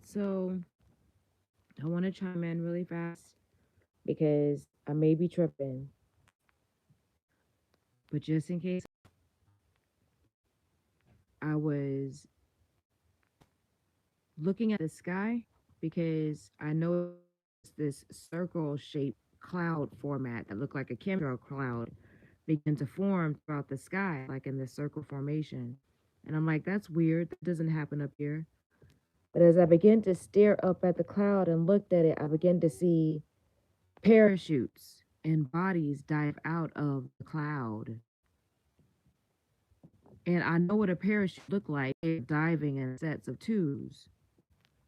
So I want to chime in really fast because I may be tripping, but just in case, I was looking at the sky because I noticed this circle shaped cloud format that looked like a chemtrail cloud begin to form throughout the sky, like in this circle formation. And I'm like, that's weird. That doesn't happen up here. But as I began to stare up at the cloud and looked at it, I began to see parachutes and bodies dive out of the cloud. And I know what a parachute looked like. They're diving in sets of twos.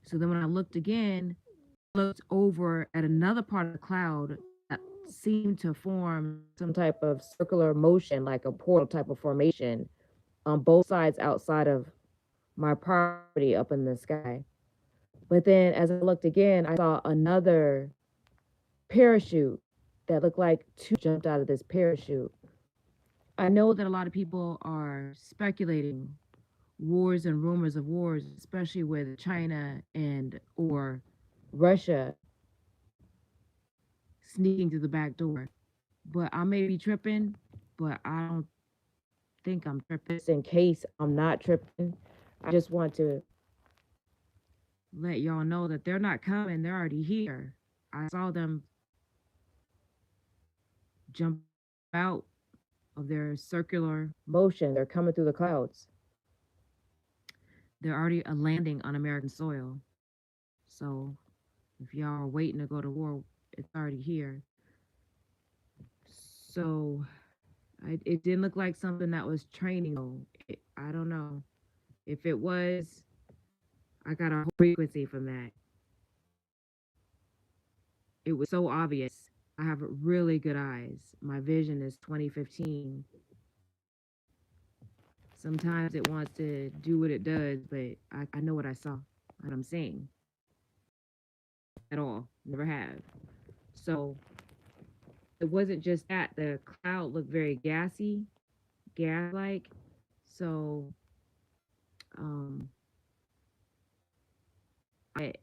So then when I looked again, looked over at another part of the cloud that seemed to form some type of circular motion, like a portal type of formation on both sides outside of my property up in the sky. But then as I looked again, I saw another parachute that looked like two jumped out of this parachute. I know that a lot of people are speculating wars and rumors of wars, especially with China and or Russia sneaking through the back door. But I may be tripping, but I don't think I'm tripping. Just in case I'm not tripping, I just want to let y'all know that they're not coming. They're already here. I saw them jump out of their circular motion. They're coming through the clouds. They're already landing on American soil. So if y'all are waiting to go to war, it's already here. So it didn't look like something that was training though. I don't know. If it was, I got a whole frequency from that. It was so obvious. I have really good eyes. My vision is 2015. Sometimes it wants to do what it does, but I know what I saw, what I'm saying at all. Never have. So it wasn't just that. The cloud looked very gassy, gas like. So um, I,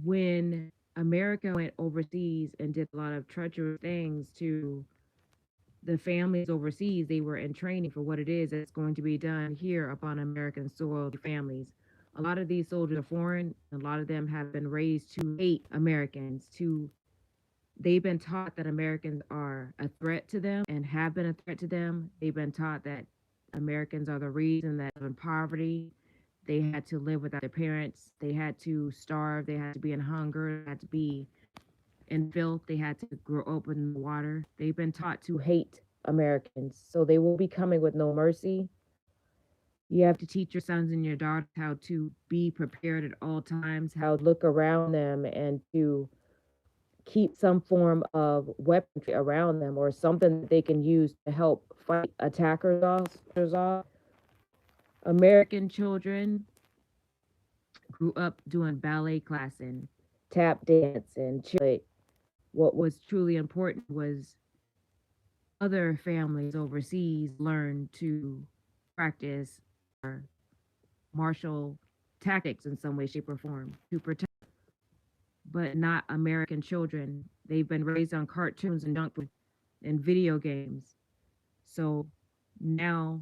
when America went overseas and did a lot of treacherous things to the families overseas, they were in training for what it is that's going to be done here upon American soil to families. A lot of these soldiers are foreign. A lot of them have been raised to hate Americans. To they've been taught that Americans are a threat to them and have been a threat to them. They've been taught that Americans are the reason that in poverty. They had to live without their parents. They had to starve. They had to be in hunger. They had to be in filth. They had to grow up in the water. They've been taught to hate Americans. So they will be coming with no mercy. You have to teach your sons and your daughters how to be prepared at all times, how to look around them and to keep some form of weaponry around them or something that they can use to help fight attackers off. American children grew up doing ballet class and tap dance and cheerleading. What was truly important was other families overseas learned to practice or martial tactics in some way, shape, or form to protect, but not American children. They've been raised on cartoons and junk food and video games. So now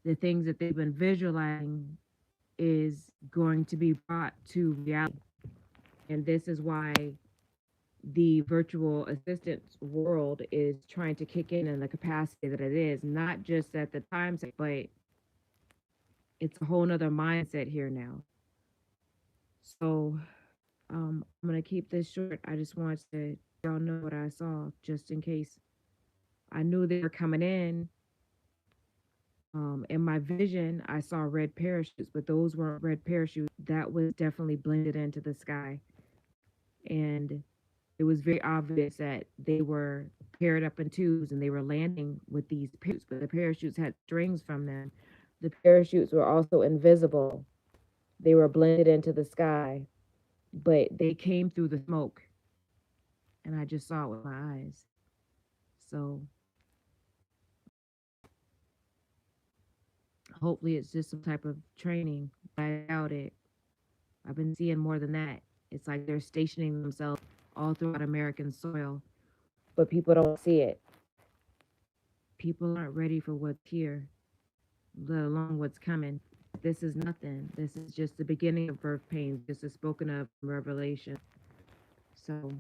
the things that they've been visualizing is going to be brought to reality. And this is why the virtual assistant world is trying to kick in the capacity that it is, not just at the time, but it's a whole nother mindset here now. So I'm gonna keep this short. I just wanted to y'all know what I saw, just in case. I knew they were coming in. In my vision, I saw red parachutes, but those weren't red parachutes. That was definitely blended into the sky, and it was very obvious that they were paired up in twos and they were landing with these parachutes, but the parachutes had strings from them. The parachutes were also invisible. They were blended into the sky, but they came through the smoke, and I just saw it with my eyes. So hopefully it's just some type of training. I doubt it. I've been seeing more than that. It's like they're stationing themselves all throughout American soil, but people don't see it. People aren't ready for what's here, let alone what's coming. This is nothing. This is just the beginning of birth pains, just as spoken of in Revelation. So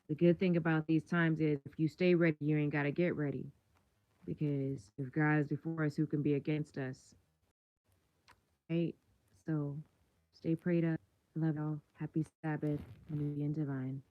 the good thing about these times is if you stay ready, you ain't got to get ready. Because if God is before us, who can be against us? Right? So stay prayed up. Love y'all. Happy Sabbath. Hallelujah and divine.